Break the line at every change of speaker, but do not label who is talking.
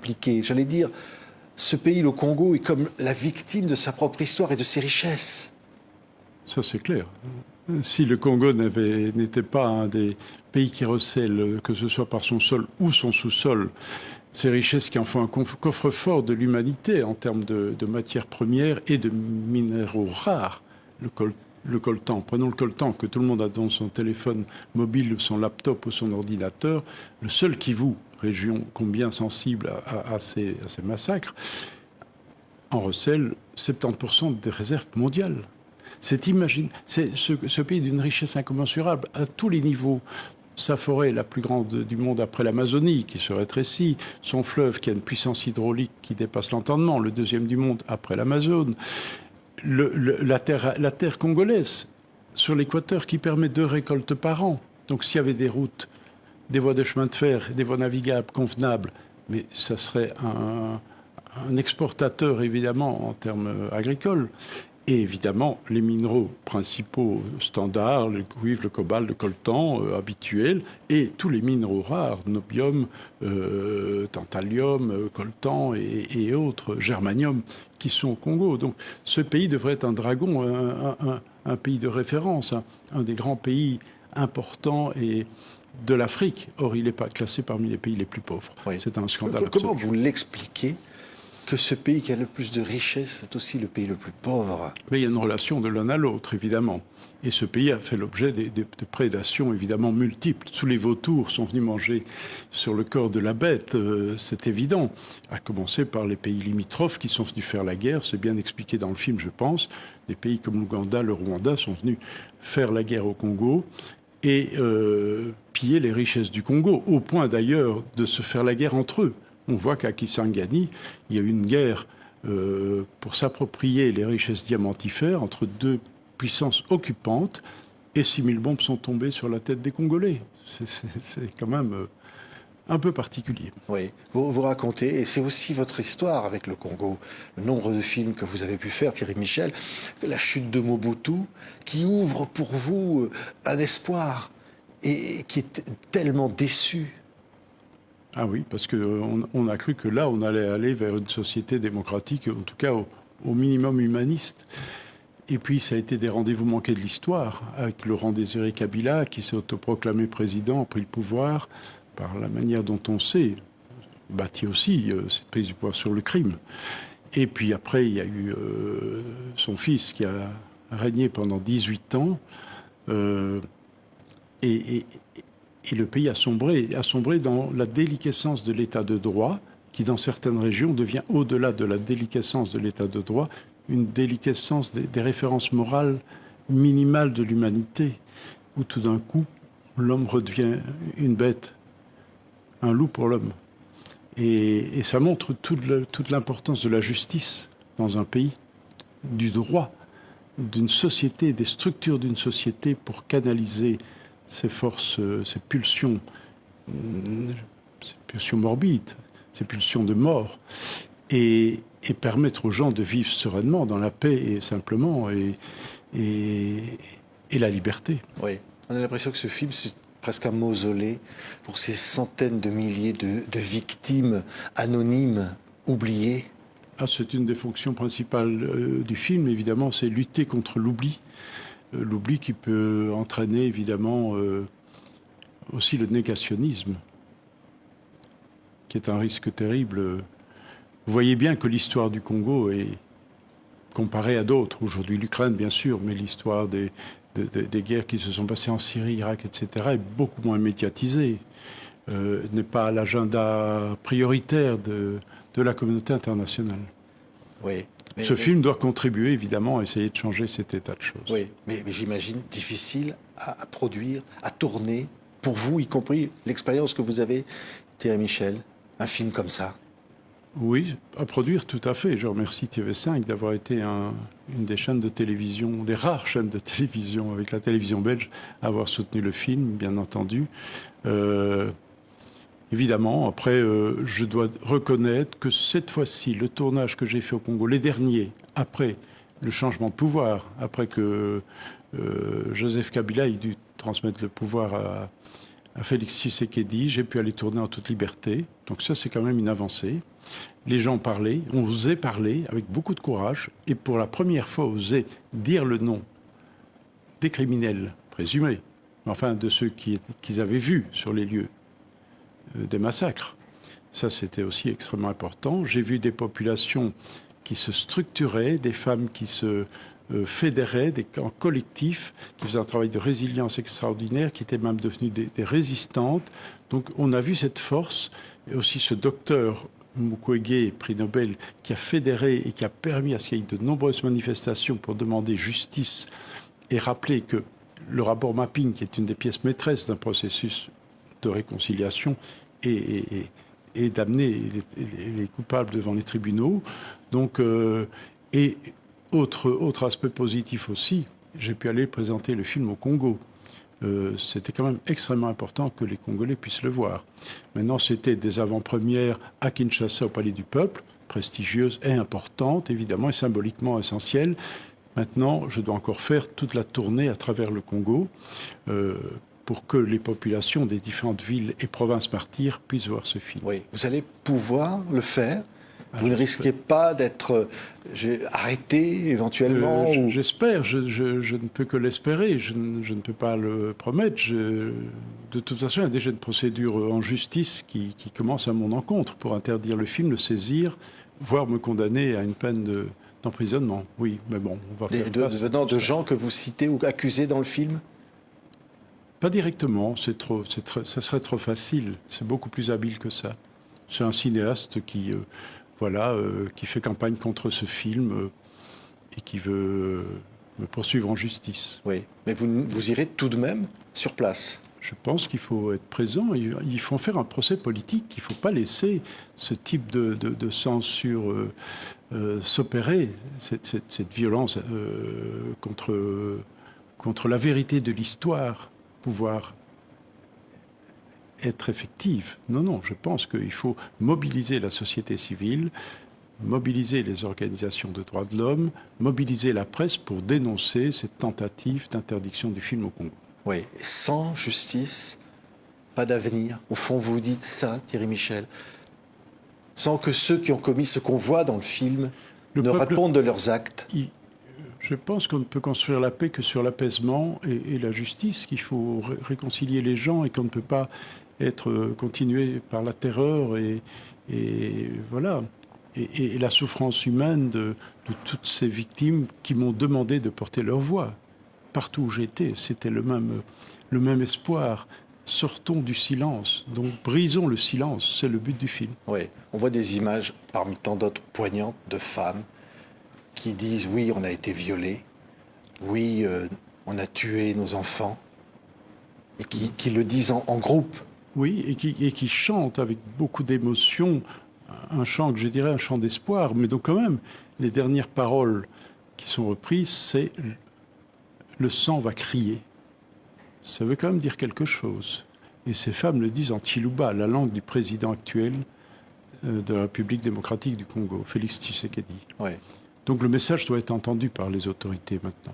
impliqué. J'allais dire, ce pays, le Congo, est comme la victime de sa propre histoire et de ses richesses.
Ça, c'est clair. Si le Congo n'était pas un des pays qui recèle, que ce soit par son sol ou son sous-sol, ces richesses qui en font un coffre-fort de l'humanité en termes de matières premières et de minéraux rares, le coltan. Prenons le coltan que tout le monde a dans son téléphone mobile, son laptop ou son ordinateur. Le seul Kivu, région combien sensible à ces massacres, en recèle 70% des réserves mondiales. C'est ce pays d'une richesse incommensurable à tous les niveaux. Sa forêt, la plus grande du monde après l'Amazonie, qui se rétrécit, son fleuve qui a une puissance hydraulique qui dépasse l'entendement, le deuxième du monde après l'Amazone, la terre congolaise sur l'équateur qui permet 2 récoltes par an. Donc s'il y avait des routes, des voies de chemin de fer, des voies navigables convenables, mais ça serait un exportateur évidemment en termes agricoles. Et évidemment, les minéraux principaux standards, le cuivre, le cobalt, le coltan habituels, et tous les minéraux rares, nobium, tantalium, coltan et autres, germanium, qui sont au Congo. Donc ce pays devrait être un dragon, un pays de référence, un des grands pays importants et de l'Afrique. Or, il n'est pas classé parmi les pays les plus pauvres.
Oui.
C'est un scandale absolu.
Comment vous l'expliquez que ce pays qui a le plus de richesses est aussi le pays le plus pauvre?
Mais il y a une relation de l'un à l'autre, évidemment. Et ce pays a fait l'objet de prédations, évidemment, multiples. Tous les vautours sont venus manger sur le corps de la bête, c'est évident. À commencer par les pays limitrophes qui sont venus faire la guerre. C'est bien expliqué dans le film, je pense. Des pays comme l'Ouganda, le Rwanda sont venus faire la guerre au Congo et piller les richesses du Congo, au point d'ailleurs de se faire la guerre entre eux. On voit qu'à Kisangani, il y a eu une guerre pour s'approprier les richesses diamantifères entre 2 puissances occupantes, et 6000 bombes sont tombées sur la tête des Congolais. C'est quand même un peu particulier.
Oui, vous racontez, et c'est aussi votre histoire avec le Congo, le nombre de films que vous avez pu faire, Thierry Michel, la chute de Mobutu, qui ouvre pour vous un espoir, et qui est tellement déçu.
Ah oui, parce qu'on a cru que là, on allait aller vers une société démocratique, en tout cas au minimum humaniste. Et puis, ça a été des rendez-vous manqués de l'histoire, avec Laurent Désiré Kabila, qui s'est autoproclamé président, a pris le pouvoir, par la manière dont on sait, bâti aussi cette prise du pouvoir sur le crime. Et puis après, il y a eu son fils qui a régné pendant 18 ans, et le pays a sombré dans la déliquescence de l'état de droit, qui dans certaines régions devient, au-delà de la déliquescence de l'état de droit, une déliquescence des références morales minimales de l'humanité, où tout d'un coup, l'homme redevient une bête, un loup pour l'homme. Et ça montre toute l'importance de la justice dans un pays, du droit, d'une société, des structures d'une société pour canaliser ces forces, ces pulsions morbides, ces pulsions de mort, et permettre aux gens de vivre sereinement, dans la paix et simplement, et la liberté.
Oui, on a l'impression que ce film, c'est presque un mausolée pour ces centaines de milliers de victimes anonymes, oubliées.
Ah, c'est une des fonctions principales du film, évidemment, c'est lutter contre l'oubli. L'oubli qui peut entraîner évidemment aussi le négationnisme, qui est un risque terrible. Vous voyez bien que l'histoire du Congo est comparée à d'autres. Aujourd'hui l'Ukraine bien sûr, mais l'histoire des guerres qui se sont passées en Syrie, Irak, etc. est beaucoup moins médiatisée. N'est pas à l'agenda prioritaire de la communauté internationale.
Oui.
Ce film doit contribuer, évidemment, à essayer de changer cet état de choses.
Oui, mais j'imagine difficile à produire, à tourner, pour vous, y compris l'expérience que vous avez, Thierry Michel, un film comme ça.
Oui, à produire, tout à fait. Je remercie TV5 d'avoir été une des chaînes de télévision, des rares chaînes de télévision, avec la télévision belge, à avoir soutenu le film, bien entendu. Évidemment, après, je dois reconnaître que cette fois-ci, le tournage que j'ai fait au Congo, les derniers, après le changement de pouvoir, après que Joseph Kabila ait dû transmettre le pouvoir à Félix Tshisekedi, j'ai pu aller tourner en toute liberté. Donc ça, c'est quand même une avancée. Les gens parlaient, on osait parler avec beaucoup de courage, et pour la première fois, oser dire le nom des criminels présumés, enfin de ceux qu'ils avaient vus sur les lieux des massacres. Ça, c'était aussi extrêmement important. J'ai vu des populations qui se structuraient, des femmes qui se fédéraient, des camps collectifs, qui faisaient un travail de résilience extraordinaire, qui étaient même devenues des résistantes. Donc on a vu cette force, et aussi ce docteur Mukwege, prix Nobel, qui a fédéré et qui a permis à ce qu'il y ait de nombreuses manifestations pour demander justice et rappeler que le rapport Mapping, qui est une des pièces maîtresses d'un processus de réconciliation, et d'amener les coupables devant les tribunaux. Donc, et autre aspect positif aussi, j'ai pu aller présenter le film au Congo. C'était quand même extrêmement important que les Congolais puissent le voir. Maintenant, c'était des avant-premières à Kinshasa, au Palais du Peuple, prestigieuses et importantes, évidemment, et symboliquement essentielles. Maintenant, je dois encore faire toute la tournée à travers le Congo pour que les populations des différentes villes et provinces martyrs puissent voir ce film.
Oui, vous allez pouvoir le faire. Vous ne risquez pas d'être arrêté éventuellement
J'espère, je ne peux que l'espérer, je ne peux pas le promettre. De toute façon, il y a déjà une procédure en justice qui commence à mon encontre pour interdire le film, le saisir, voire me condamner à une peine d'emprisonnement. Oui, mais bon, on va faire face.
Venant de gens que vous citez ou accusez dans le film?
Pas directement, ça serait trop facile. C'est beaucoup plus habile que ça. C'est un cinéaste qui fait campagne contre ce film et qui veut me poursuivre en justice.
Oui, mais vous irez tout de même sur place.
Je pense qu'il faut être présent. Il faut faire un procès politique. Il ne faut pas laisser ce type de censure s'opérer, cette violence contre la vérité de l'histoire pouvoir être effective. Non, je pense qu'il faut mobiliser la société civile, mobiliser les organisations de droits de l'homme, mobiliser la presse pour dénoncer cette tentative d'interdiction du film au Congo.
Oui, sans justice, pas d'avenir. Au fond, vous dites ça, Thierry Michel. Sans que ceux qui ont commis ce qu'on voit dans le film répondent de leurs actes.
Je pense qu'on ne peut construire la paix que sur l'apaisement et la justice, qu'il faut réconcilier les gens et qu'on ne peut pas être continué par la terreur et voilà. Et la souffrance humaine de toutes ces victimes qui m'ont demandé de porter leur voix. Partout où j'étais, c'était le même espoir. Sortons du silence, donc brisons le silence, c'est le but du film.
Oui, on voit des images parmi tant d'autres poignantes de femmes qui disent « oui, on a été violés, oui, on a tué nos enfants », et qui le disent en groupe.
Oui, et qui chantent avec beaucoup d'émotion, un chant que je dirais un chant d'espoir, mais donc quand même, les dernières paroles qui sont reprises, c'est « le sang va crier ». Ça veut quand même dire quelque chose. Et ces femmes le disent en Chiluba, la langue du président actuel de la République démocratique du Congo, Félix Tshisekedi.
Ouais.
Donc le message doit être entendu par les autorités maintenant.